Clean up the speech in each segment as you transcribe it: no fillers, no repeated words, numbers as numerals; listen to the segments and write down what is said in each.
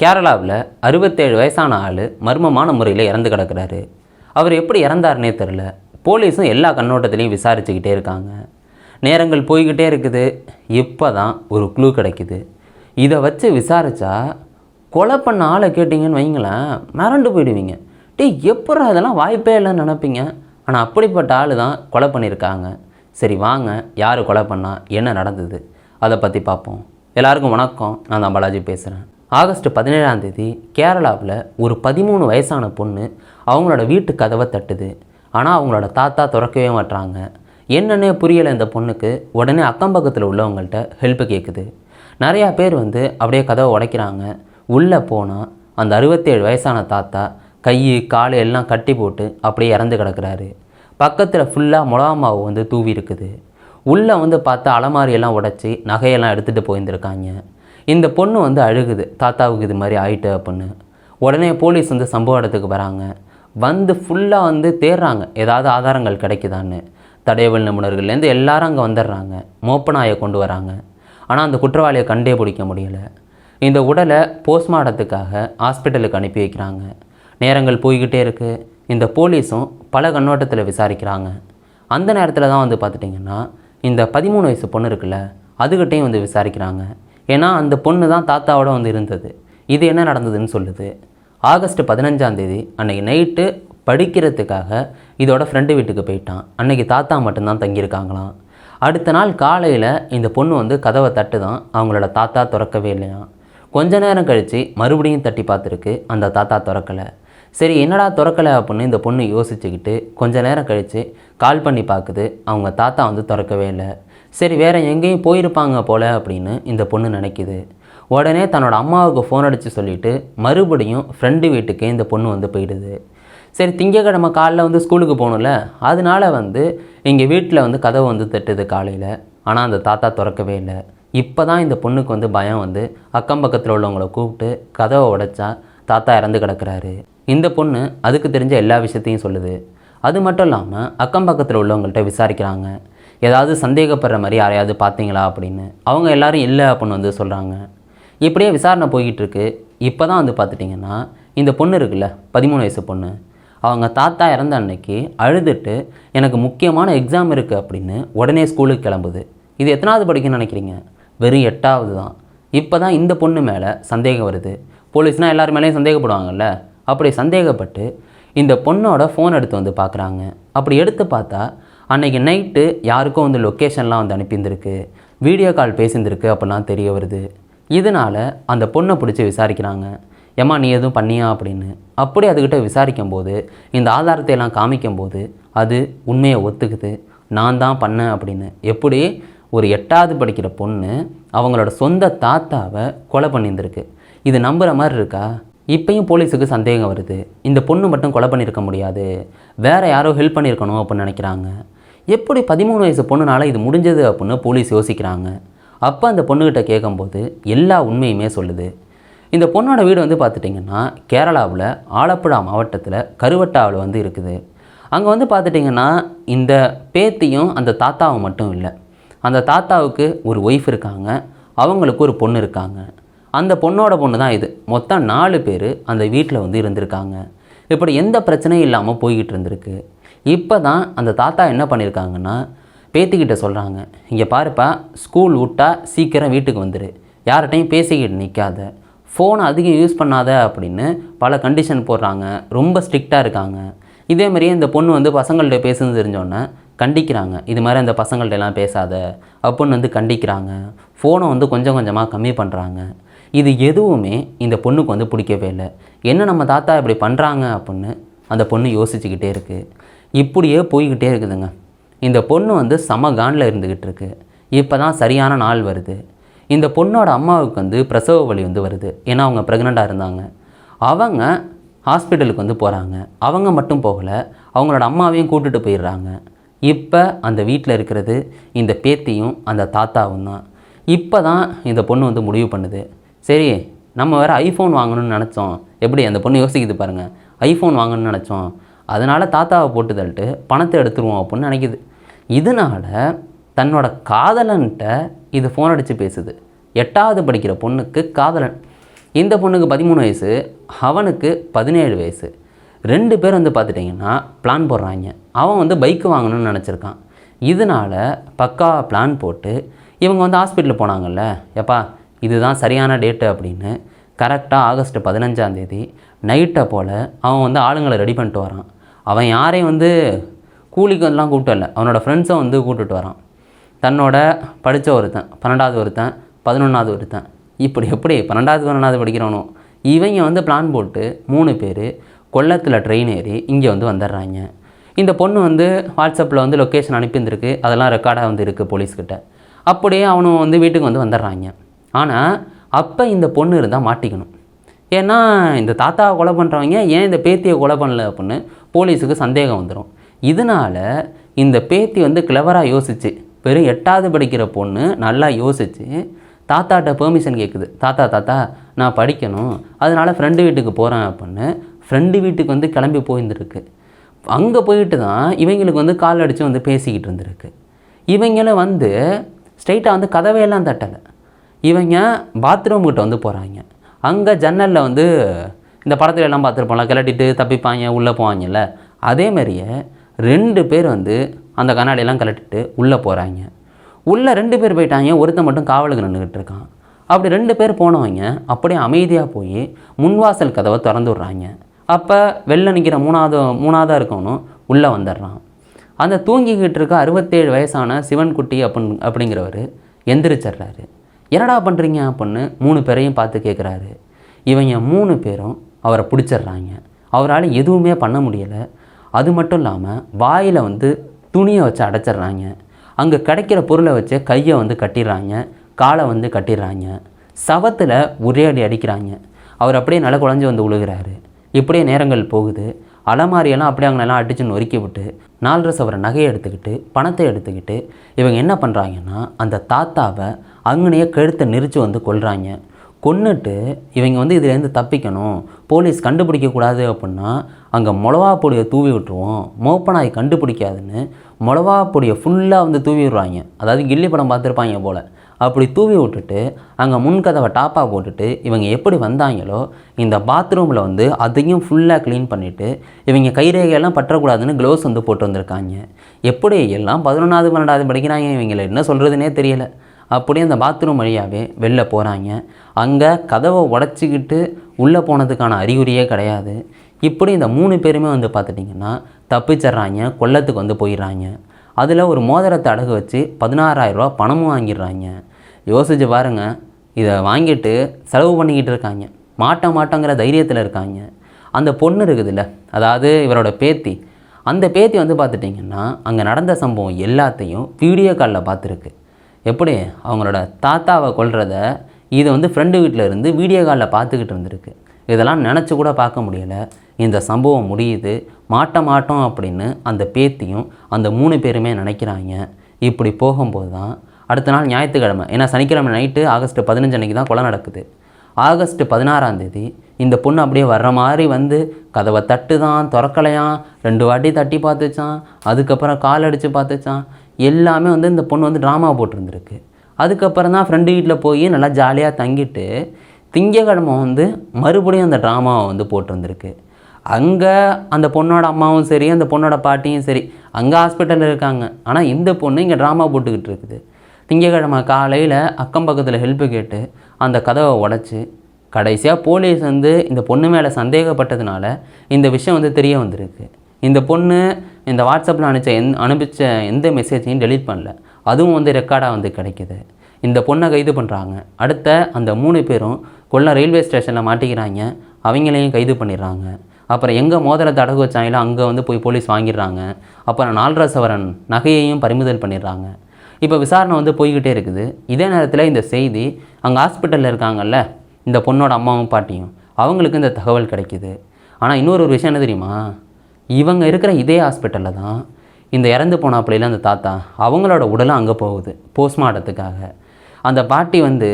கேரளாவில் 67 வயசான ஆள் மர்மமான முறையில் இறந்து கிடக்கிறாரு. அவர் எப்படி இறந்தாருனே தெரில. போலீஸும் எல்லா கண்ணோட்டத்திலையும் விசாரிச்சுக்கிட்டே இருக்காங்க. நேரங்கள் போய்கிட்டே இருக்குது. இப்போ தான் ஒரு க்ளூ கிடைக்குது. இதை வச்சு விசாரித்தா கொலை பண்ண ஆளை கேட்டிங்கன்னு வைங்களேன், மிரண்டு போயிடுவீங்க. எப்போ அதெல்லாம் வாய்ப்பே இல்லைன்னு நினைப்பீங்க. ஆனால் அப்படிப்பட்ட ஆள் தான் கொலை பண்ணியிருக்காங்க. சரி வாங்க, யார் கொலை பண்ணா, என்ன நடந்தது, அதை பற்றி பார்ப்போம். எல்லாருக்கும் வணக்கம். நான் தான் பாலாஜி பேசுகிறேன். ஆகஸ்ட் 17ஆம் தேதி கேரளாவில் ஒரு 13 வயசான பொண்ணு அவங்களோட வீட்டு கதவை தட்டுது. ஆனால் அவங்களோட தாத்தா திறக்கவே மாட்டுறாங்க. என்னன்னே புரியலை இந்த பொண்ணுக்கு. உடனே அக்கம் பக்கத்தில் உள்ளவங்கள்ட்ட ஹெல்ப்பு கேட்குது. நிறையா பேர் அப்படியே கதவை உடைக்கிறாங்க. உள்ளே போனால் அந்த 67 வயசான தாத்தா கை கால் எல்லாம் கட்டி போட்டு அப்படியே இறந்து கிடக்கிறாரு. பக்கத்தில் ஃபுல்லாக மிளகா மாவு தூவி இருக்குது. உள்ளே பார்த்தா அலமாரியெல்லாம் உடைச்சி நகையெல்லாம் எடுத்துகிட்டு போயிருந்துருக்காங்க. இந்த பொண்ணு அழுகுது, தாத்தாவுக்கு இது மாதிரி ஆயிட்டு அப்படின்னு. உடனே போலீஸ் சம்பவ இடத்துக்கு வராங்க. ஃபுல்லாக தேடுறாங்க, ஏதாவது ஆதாரங்கள் கிடைக்குதான்னு. தடயவியல் நிபுணர்கள்லேருந்து எல்லாரும் அங்கே வந்துடுறாங்க. மோப்ப நாயை கொண்டு வராங்க. ஆனால் அந்த குற்றவாளியை கண்டே பிடிக்க முடியலை. இந்த உடலை போஸ்ட்மார்ட்டத்துக்காக ஹாஸ்பிட்டலுக்கு அனுப்பி வைக்கிறாங்க. நேரங்கள் போய்கிட்டே இருக்குது. இந்த போலீஸும் பல கண்ணோட்டத்தில் விசாரிக்கிறாங்க. அந்த நேரத்தில் தான் பார்த்துட்டிங்கன்னா இந்த 13 வயசு பொண்ணு இருக்குல்ல, அதுக்கிட்டையும் விசாரிக்கிறாங்க. ஏன்னா அந்த பொண்ணு தான் தாத்தாவோட இருந்தது. இது என்ன நடந்ததுன்னு சொல்லுது. ஆகஸ்ட் 15ஆம் தேதி அன்றைக்கி நைட்டு படிக்கிறதுக்காக இதோட ஃப்ரெண்டு வீட்டுக்கு போயிட்டான். அன்றைக்கி தாத்தா மட்டும்தான் தங்கியிருக்காங்களாம். அடுத்த நாள் காலையில் இந்த பொண்ணு கதவை தட்டு தான், அவங்களோட தாத்தா திறக்கவே இல்லையாம். கொஞ்ச நேரம் கழித்து மறுபடியும் தட்டி பார்த்துருக்கு, அந்த தாத்தா திறக்கலை. சரி என்னடா திறக்கலை அப்படின்னு இந்த பொண்ணு யோசிச்சுக்கிட்டு கொஞ்ச நேரம் கழித்து கால் பண்ணி பார்க்குது. அவங்க தாத்தா திறக்கவே இல்லை. சரி வேறு எங்கேயும் போயிருப்பாங்க போல் அப்படின்னு இந்த பொண்ணு நினைக்குது. உடனே தன்னோட அம்மாவுக்கு ஃபோன் அடித்து சொல்லிவிட்டு மறுபடியும் ஃப்ரெண்டு வீட்டுக்கே இந்த பொண்ணு போயிடுது. சரி திங்கக்கிழமை காலைல ஸ்கூலுக்கு போகணும்ல, அதனால் எங்கள் வீட்டில் கதவை தட்டுது காலையில். ஆனால் அந்த தாத்தா திறக்கவே இல்லை. இப்போ தான் இந்த பொண்ணுக்கு பயம் அக்கம் பக்கத்தில் உள்ளவங்கள கூப்பிட்டு கதவை உடைச்சா தாத்தா இறந்து கிடக்கிறாரு. இந்த பொண்ணு அதுக்கு தெரிஞ்ச எல்லா விஷயத்தையும் சொல்லுது. அது மட்டும் இல்லாமல் அக்கம் பக்கத்தில் உள்ளவங்கள்ட்ட விசாரிக்கிறாங்க. ஏதாவது சந்தேகப்படுற மாதிரி யாரையாவது பார்த்தீங்களா அப்படின்னு. அவங்க எல்லோரும் இல்லை அப்படின்னு சொல்கிறாங்க. இப்படியே விசாரணை போய்கிட்டு இருக்கு. இப்போ தான் பார்த்துட்டிங்கன்னா இந்த பொண்ணு இருக்குல்ல, 13 வயசு பொண்ணு, அவங்க தாத்தா இறந்த அன்னைக்கு அழுதுட்டு எனக்கு முக்கியமான எக்ஸாம் இருக்குது அப்படின்னு உடனே ஸ்கூலுக்கு கிளம்புது. இது எத்தனாவது படிக்கணும்னு நினைக்கிறீங்க? வெறும் 8ஆவது தான். இப்போ தான் இந்த பொண்ணு மேலே சந்தேகம் வருது. போலீஸ்னால் எல்லார் மேலேயும் சந்தேகப்படுவாங்கல்ல. அப்படி சந்தேகப்பட்டு இந்த பொண்ணோட ஃபோன் எடுத்து பார்க்குறாங்க. அப்படி எடுத்து பார்த்தா அன்றைக்கி நைட்டு யாருக்கும் லொக்கேஷன்லாம் அனுப்பியிருந்திருக்கு, வீடியோ கால் பேசியிருந்திருக்கு அப்படிலாம் தெரிய வருது. இதனால் அந்த பொண்ணை பிடிச்சி விசாரிக்கிறாங்க. ஏம்மா நீ எதுவும் பண்ணியா அப்படின்னு. அப்படி அதுக்கிட்ட விசாரிக்கும் போது இந்த ஆதாரத்தை எல்லாம் காமிக்கும்போது அது உண்மையை ஒத்துக்குது, நான் தான் பண்ணேன் அப்படின்னு. எப்படி ஒரு 8ஆவது படிக்கிற பொண்ணு அவங்களோட சொந்த தாத்தாவை கொலை பண்ணியிருந்திருக்கு. இது நம்புகிற மாதிரி இருக்கா? இப்போயும் போலீஸுக்கு சந்தேகம் வருது. இந்த பொண்ணு மட்டும் கொலை பண்ணியிருக்க முடியாது, வேறு யாரோ ஹெல்ப் பண்ணியிருக்கணும் அப்படின்னு நினைக்கிறாங்க. எப்படி 13 வயசு பொண்ணுனால இது முடிஞ்சது அப்படின்னு போலீஸ் யோசிக்கிறாங்க. அப்போ அந்த பொண்ணுக்கிட்ட கேட்கும்போது எல்லா உண்மையுமே சொல்லுது. இந்த பொண்ணோட வீடு பார்த்துட்டிங்கன்னா கேரளாவில் ஆலப்புழா மாவட்டத்தில் கருவட்டாவில் இருக்குது. அங்கே பார்த்துட்டிங்கன்னா இந்த பேத்தியும் அந்த தாத்தாவும் மட்டும் இல்லை. அந்த தாத்தாவுக்கு ஒரு ஒய்ஃப் இருக்காங்க, அவங்களுக்கு ஒரு பொண்ணு இருக்காங்க. அந்த பொண்ணோட பொண்ணு தான் இது. மொத்தம் 4 பேர் அந்த வீட்டில் இருந்திருக்காங்க. இப்படி எந்த பிரச்சனையும் இல்லாமல் போய்கிட்டு இருந்திருக்கு. இப்போ தான் அந்த தாத்தா என்ன பண்ணியிருக்காங்கன்னா பேத்திக்கிட்ட சொல்கிறாங்க, இங்கே பாருப்பா, ஸ்கூல் விட்டால் சீக்கிரம் வீட்டுக்கு வந்துடு, யார்கிட்டையும் பேசிக்கிட்டு நிற்காத, ஃபோனை அதிகம் யூஸ் பண்ணாத அப்படின்னு பல கண்டிஷன் போடுறாங்க. ரொம்ப ஸ்ட்ரிக்டாக இருக்காங்க. இதேமாரியே இந்த பொண்ணு பசங்கள்கிட்ட பேசுன்னு தெரிஞ்சோன்னே கண்டிக்கிறாங்க. இது மாதிரி அந்த பசங்கள்ட்ட எல்லாம் பேசாத அப்படின்னு கண்டிக்கிறாங்க. ஃபோனை கொஞ்சம் கொஞ்சமாக கம்மி பண்ணுறாங்க. இது எதுவுமே இந்த பொண்ணுக்கு பிடிக்கவே இல்லை. என்ன நம்ம தாத்தா இப்படி பண்ணுறாங்க அப்படின்னு அந்த பொண்ணு யோசிச்சுக்கிட்டே இருக்குது. இப்படியே போய்கிட்டே இருக்குதுங்க. இந்த பொண்ணு செம கானில் இருந்துக்கிட்டு இருக்கு. இப்போ தான் சரியான நாள் வருது. இந்த பொண்ணோட அம்மாவுக்கு பிரசவ வலி வருது. ஏன்னா அவங்க ப்ரெக்னெண்ட்டாக இருந்தாங்க. அவங்க ஹாஸ்பிட்டலுக்கு போகிறாங்க. அவங்க மட்டும் போகலை, அவங்களோட அம்மாவையும் கூட்டிகிட்டு போயிடுறாங்க. இப்போ அந்த வீட்டில் இருக்கிறது இந்த பேத்தியும் அந்த தாத்தாவும் தான். இப்போ தான் இந்த பொண்ணு முடிவு பண்ணுது, சரி நம்ம வேறு ஐஃபோன் வாங்கணும்னு நினச்சோம். எப்படி அந்த பொண்ணு யோசிக்குது பாருங்கள். ஐஃபோன் வாங்கணும்னு நினச்சோம், அதனால் தாத்தாவை போட்டு தள்ளிட்டு பணத்தை எடுத்துருவோம் அப்படின்னு நினைக்குது. இதனால் தன்னோட காதலன்ட்ட இது ஃபோன் அடித்து பேசுது. 8ஆவது படிக்கிற பொண்ணுக்கு காதலன். இந்த பொண்ணுக்கு 13 வயசு, அவனுக்கு 17 வயசு. 2 பேர் வந்து பார்த்துட்டிங்கன்னா பிளான் போடுறாங்க. அவன் வந்து பைக்கு வாங்கணும்னு நினச்சிருக்கான். இதனால் பக்கா பிளான் போட்டு இவங்க வந்து ஹாஸ்பிட்டலுக்கு போனாங்கல்ல, எப்பா இதுதான் சரியான டேட்டு அப்படின்னு. கரெக்டாக ஆகஸ்ட் 15 நைட்டை போல் அவன் வந்து ஆளுங்களை ரெடி பண்ணிட்டு வரான். அவன் யாரையும் வந்து கூலிக்கு எல்லாம் கூப்பிட்டு வரல, அவனோட ஃப்ரெண்ட்ஸை வந்து கூப்பிட்டுட்டு வரான். தன்னோட படித்த ஒருத்தன், 12வது ஒருத்தன், 11வது ஒருத்தன், இப்படி எப்படி 12வது 11வது படிக்கிறவனும் இவங்க வந்து பிளான் போட்டு 3 பேர் கொல்லத்தில் ட்ரெயின் ஏறி இங்கே வந்து வந்துடுறாங்க. இந்த பொண்ணு வந்து வாட்ஸ்அப்பில் வந்து லொக்கேஷன் அனுப்பியிருந்திருக்கு, அதெல்லாம் ரெக்கார்டாக வந்து இருக்குது போலீஸ்கிட்ட. அப்படியே அவனும் வந்து வீட்டுக்கு வந்து வந்துடுறாங்க. ஆனால் அப்போ இந்த பொண்ணு இருந்தால் மாட்டிக்கணும். ஏன்னா இந்த தாத்தாவை கொலை பண்ணுறவங்க ஏன் இந்த பேத்தியை கொலை பண்ணல அப்படின்னு போலீஸுக்கு சந்தேகம் வந்துடும். இதனால் இந்த பேத்தி வந்து கிளவராக யோசிச்சு, வெறும் 8வது படிக்கிற பொண்ணு நல்லா யோசித்து தாத்தாட்ட பெர்மிஷன் கேட்குது. தாத்தா நான் படிக்கணும், அதனால் ஃப்ரெண்டு வீட்டுக்கு போகிறேன் அப்படின்னு ஃப்ரெண்டு வீட்டுக்கு வந்து கிளம்பி போயிருந்துருக்கு. அங்கே போயிட்டு தான் இவங்களுக்கு வந்து கால் அடித்து வந்து பேசிக்கிட்டு இருந்திருக்கு. இவங்களும் வந்து ஸ்ட்ரைட்டாக வந்து கதவையெல்லாம் தட்டலை. இவங்க பாத்ரூம்கிட்ட வந்து போகிறாங்க. அங்கே ஜன்னலில் வந்து இந்த படத்துல எல்லாம் பார்த்துருப்போம்ல, கிளட்டிட்டு தப்பிப்பாங்க உள்ளே போவாங்கல்ல, அதே மாதிரியே 2 பேர் வந்து அந்த கண்ணாடியெல்லாம் கிளட்டிட்டு உள்ளே போகிறாங்க. உள்ளே 2 பேர் போயிட்டாங்க, ஒருத்தன் மட்டும் காவலுக்கு நின்றுக்கிட்டு இருக்கான். அப்படி 2 பேர் போனவங்க அப்படியே அமைதியாக போய் முன்வாசல் கதவை திறந்து விட்றாங்க. அப்போ வெளில நிற்கிற மூணாவதாக இருக்கவனும் உள்ளே வந்துடுறான். அந்த தூங்கிக்கிட்டு இருக்க 67 வயசான சிவன்குட்டி அப்படிங்கிறவர் எந்திரிச்சிட்றாரு. என்னடா பண்ணுறீங்க அப்படின்னு 3 பேரையும் பார்த்து கேட்குறாரு. இவங்க 3 பேரும் அவரை பிடிச்சிட்றாங்க. அவரால் எதுவுமே பண்ண முடியலை. அது மட்டும் இல்லாமல் வாயில் வந்து துணியை வச்சு அடைச்சிட்றாங்க. அங்கே கிடைக்கிற பொருளை வச்சு கையை வந்து கட்டிடுறாங்க, காலை வந்து கட்டிடுறாங்க. சவத்தில் ஒரே அடி அடிக்கிறாங்க. அவர் அப்படியே நல்ல குழஞ்சி வந்து விழுகிறாரு. இப்படியே நேரங்கள் போகுது. அலமாரியெல்லாம் அப்படியே அவங்களெல்லாம் அடித்து நொறுக்கி விட்டு 4 சவர நகையை எடுத்துக்கிட்டு பணத்தை எடுத்துக்கிட்டு இவங்க என்ன பண்ணுறாங்கன்னா அந்த தாத்தாவை அங்கனையே கழுத்தை நெரிச்சு வந்து கொல்றாங்க. கொன்னுட்டு இவங்க வந்து இதுலேருந்து தப்பிக்கணும், போலீஸ் கண்டுபிடிக்கக்கூடாது அப்படின்னா அங்கே மிளகா பொடியை தூவி விட்டுருவோம், மோப்பனாய் கண்டுபிடிக்காதுன்னு மிளகா பொடியை ஃபுல்லாக வந்து தூவி விடுறாங்க. அதாவது கில்லி படம் பார்த்துருப்பாங்க போல். அப்படி தூவி விட்டுட்டு அங்கே முன்கதவை டாப்பாக போட்டுட்டு இவங்க எப்படி வந்தாங்களோ இந்த பாத்ரூமில் வந்து அதையும் ஃபுல்லாக க்ளீன் பண்ணிவிட்டு இவங்க கைரேகையெல்லாம் பற்றக்கூடாதுன்னு க்ளவுஸ் வந்து போட்டு வந்திருக்காங்க. எப்படி எல்லாம் 11வது 12வது படிக்கிறாங்க, இவங்களை என்ன சொல்கிறதுனே தெரியலை. அப்படியே அந்த பாத்ரூம் வழியாகவே வெளில போகிறாங்க. அங்கே கதவை உடச்சிக்கிட்டு உள்ளே போனதுக்கான அறிகுறியே கிடையாது. இப்படி இந்த 3 பேருமே வந்து பார்த்துட்டிங்கன்னா தப்பிச்சிட்றாங்க, கொல்லத்துக்கு வந்து போயிடுறாங்க. அதில் ஒரு மோதிரத்தை அடகு வச்சு 16,000 ரூபா பணமும் வாங்கிடுறாங்க. யோசிச்சு பாருங்கள், இதை வாங்கிட்டு செலவு பண்ணிக்கிட்டு இருக்காங்க, மாட்டோங்கிற தைரியத்தில் இருக்காங்க. அந்த பொண்ணு இருக்குதுல்ல, அதாவது இவரோட பேத்தி, அந்த பேத்தி வந்து பார்த்துட்டிங்கன்னா அங்கே நடந்த சம்பவம் எல்லாத்தையும் வீடியோ காலில் பார்த்துருக்கு. எப்படி அவங்களோட தாத்தாவை கொல்றத இதை வந்து ஃப்ரெண்டு வீட்டில் இருந்து வீடியோ காலில் பார்த்துக்கிட்டு இருந்திருக்கு. இதெல்லாம் நினச்சி கூட பார்க்க முடியலை. இந்த சம்பவம் முடியுது, மாட்டோம் அப்படின்னு அந்த பேத்தியும் அந்த 3 பேருமே நினைக்கிறாங்க. இப்படி போகும்போது தான் அடுத்த நாள் ஞாயிற்றுக்கிழமை, ஏன்னா சனிக்கிழமை நைட்டு ஆகஸ்ட் 15 அன்றைக்கி தான் கொலை நடக்குது. ஆகஸ்ட் 16 இந்த பொண்ணு அப்படியே வர்ற மாதிரி வந்து கதவை தட்டுதான், திறக்கலையாம், 2 வாட்டி தட்டி பார்த்துச்சான், அதுக்கப்புறம் கால் அடித்து பார்த்துச்சான். எல்லாமே வந்து இந்த பொண்ணு வந்து ட்ராமா போட்டிருந்துருக்கு. அதுக்கப்புறம் தான் ஃப்ரெண்டு வீட்டில் போய் நல்லா ஜாலியாக தங்கிட்டு திங்கக்கிழமை வந்து மறுபடியும் அந்த ட்ராமாவை வந்து போட்டிருந்துருக்கு. அங்கே அந்த பொண்ணோட அம்மாவும் சரி, அந்த பொண்ணோட பாட்டியும் சரி அங்கே ஹாஸ்பிட்டலில் இருக்காங்க. ஆனால் இந்த பொண்ணு இங்கே ட்ராமா போட்டுக்கிட்டு இருக்குது. திங்கக்கிழமை காலையில் அக்கம் பக்கத்தில் ஹெல்ப்பு கேட்டு அந்த கதவை உடச்சி கடைசியாக போலீஸ் வந்து இந்த பொண்ணு மேலே சந்தேகப்பட்டதுனால இந்த விஷயம் வந்து தெரிய வந்திருக்கு. இந்த பொண்ணு இந்த வாட்ஸ்அப்பில் அனுப்பிச்ச எந்த மெசேஜையும் டெலீட் பண்ணல, அதுவும் வந்து ரெக்கார்டாக வந்து கிடைக்கிது. இந்த பொண்ணை கைது பண்ணுறாங்க. அடுத்த அந்த 3 பேரும் கொல்லம் ரயில்வே ஸ்டேஷனில் மாட்டிக்கிறாங்க, அவங்களையும் கைது பண்ணிடுறாங்க. அப்புறம் எங்கே மோதிரத்தை அடகு வச்சாங்களோ அங்கே வந்து போய் போலீஸ் வாங்கிடுறாங்க. அப்புறம் 4.5 சவரன் நகையையும் பறிமுதல் பண்ணிடுறாங்க. இப்போ விசாரணை வந்து போய்கிட்டே இருக்குது. இதே நேரத்தில் இந்த செய்தி அங்கே ஹாஸ்பிட்டலில் இருக்காங்கல்ல இந்த பொண்ணோட அம்மாவும் பாட்டியும், அவங்களுக்கு இந்த தகவல் கிடைக்கிது. ஆனால் இன்னொரு விஷயம் என்ன தெரியுமா, இவங்க இருக்கிற இதே ஹாஸ்பிட்டலில் தான் இந்த இறந்து போனாப்பிள்ளையில் அந்த தாத்தா அவங்களோட உடலும் அங்கே போகுது போஸ்ட்மார்ட்டத்துக்காக. அந்த பாட்டி வந்து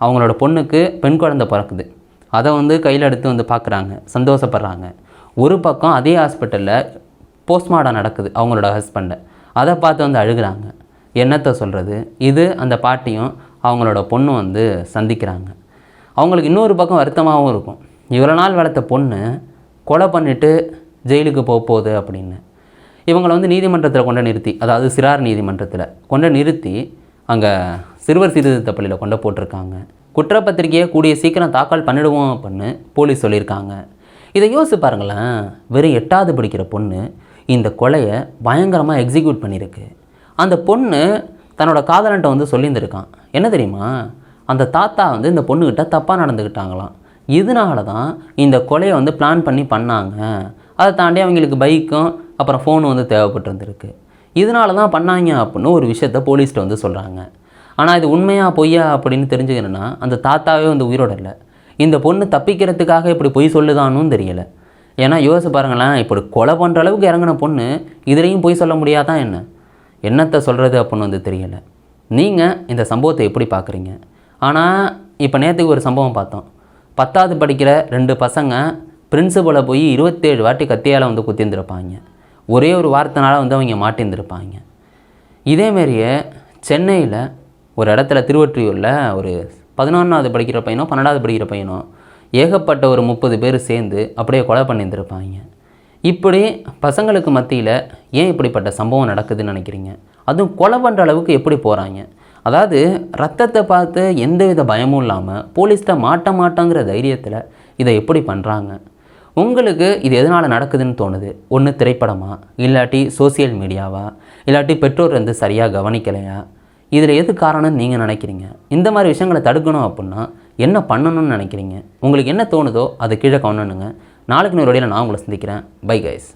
அவங்களோட பொண்ணுக்கு பெண் குழந்தை பிறக்குது, அதை வந்து கையில் எடுத்து வந்து பார்க்குறாங்க, சந்தோஷப்படுறாங்க. ஒரு பக்கம் அதே ஹாஸ்பிட்டலில் போஸ்ட்மார்ட்டம் நடக்குது அவங்களோட ஹஸ்பண்டை, அதை பார்த்து வந்து அழுகிறாங்க. என்னத்தை சொல்கிறது, இது அந்த பாட்டியும் அவங்களோட பொண்ணும் வந்து சந்திக்கிறாங்க. அவங்களுக்கு இன்னொரு பக்கம் வருத்தமாகவும் இருக்கும். இவ்வளோ நாள் வளர்த்த பொண்ணு கொலை பண்ணிவிட்டு ஜெயிலுக்கு போகுது அப்படின்னு. இவங்களை வந்து நீதிமன்றத்தில் கொண்டு நிறுத்தி, அதாவது சிறார் நீதிமன்றத்தில் கொண்டு நிறுத்தி அங்கே சிறுவர் சீர்திருத்த பள்ளியில் கொண்டு போட்டிருக்காங்க. குற்றப்பத்திரிக்கையை கூடிய சீக்கிரம் தாக்கல் பண்ணிடுவோம் அப்படின்னு போலீஸ் சொல்லியிருக்காங்க. இதை யோசிச்சு பாருங்களேன், வெறும் 8வது படிக்கிற பொண்ணு இந்த கொலையை பயங்கரமாக எக்ஸிக்யூட் பண்ணியிருக்கு. அந்த பொண்ணு தன்னோட காதலன்ட்ட வந்து சொல்லியிருந்திருக்கான். என்ன தெரியுமா, அந்த தாத்தா வந்து இந்த பொண்ணுக்கிட்ட தப்பாக நடந்துக்கிட்டாங்களாம். இதனால தான் இந்த கொலையை வந்து பிளான் பண்ணாங்க. அதை தாண்டி அவங்களுக்கு பைக்கும் அப்புறம் ஃபோனும் வந்து தேவைப்பட்டிருந்துருக்கு. இதனால தான் பண்ணாங்க அப்படின்னு ஒரு விஷயத்த போலீஸ்கிட்ட வந்து சொல்கிறாங்க. ஆனால் இது உண்மையா பொய்யா அப்படின்னு தெரிஞ்சுக்கணுன்னா அந்த தாத்தாவே வந்து உயிரோட இல்லை. இந்த பொண்ணு தப்பிக்கிறதுக்காக இப்படி பொய் சொல்லுதானும் தெரியலை. ஏன்னா யோசிச்சு பாருங்களேன், இப்படி கொலை பண்ணுற அளவுக்கு இறங்கின பொண்ணு இதுலேயும் பொய் சொல்ல முடியாதான் என்னத்தை சொல்கிறது அப்படின்னு வந்து தெரியலை. நீங்கள் இந்த சம்பவத்தை எப்படி பார்க்குறீங்க? ஆனால் இப்போ நேற்றுக்கு ஒரு சம்பவம் பார்த்தோம். 10வது படிக்கிற 2 பசங்க பிரின்சிபலை போய் 27 வாட்டி கத்தியால் வந்து குத்திருந்துருப்பாங்க. ஒரே ஒரு வார்த்தைனால வந்து அவங்க மாட்டியிருந்திருப்பாங்க. இதேமாரியே சென்னையில் ஒரு இடத்துல திருவொற்றியூரில் ஒரு 11வது படிக்கிற பையனோ 12வது படிக்கிற பையனோ ஏகப்பட்ட ஒரு 30 பேர் சேர்ந்து அப்படியே கொலை பண்ணியிருந்திருப்பாங்க. இப்படி பசங்களுக்கு மத்தியில் ஏன் இப்படிப்பட்ட சம்பவம் நடக்குதுன்னு நினைக்கிறீங்க? அதுவும் கொலை பண்ணுற அளவுக்கு எப்படி போகிறாங்க? அதாவது ரத்தத்தை பார்த்து எந்தவித பயமும் இல்லாமல் போலீஸ்கிட்ட மாட்டோங்கிற தைரியத்தில் இதை எப்படி பண்ணுறாங்க? உங்களுக்கு இது எதனால் நடக்குதுன்னு தோணுது? ஒன்று திரைப்படமா, இல்லாட்டி சோசியல் மீடியாவா, இல்லாட்டி பெற்றோர் வந்து சரியாக கவனிக்கலையா? இதில் எது காரணம்னு நீங்கள் நினைக்கிறீங்க? இந்த மாதிரி விஷயங்களை தடுக்கணும் அப்படின்னா என்ன பண்ணணும்னு நினைக்கிறீங்க? உங்களுக்கு என்ன தோணுதோ அதை கீழே கவனிங்க. நாளைக்கு ஒரு வழியில் நான் உங்களை சந்திக்கிறேன். Bye guys.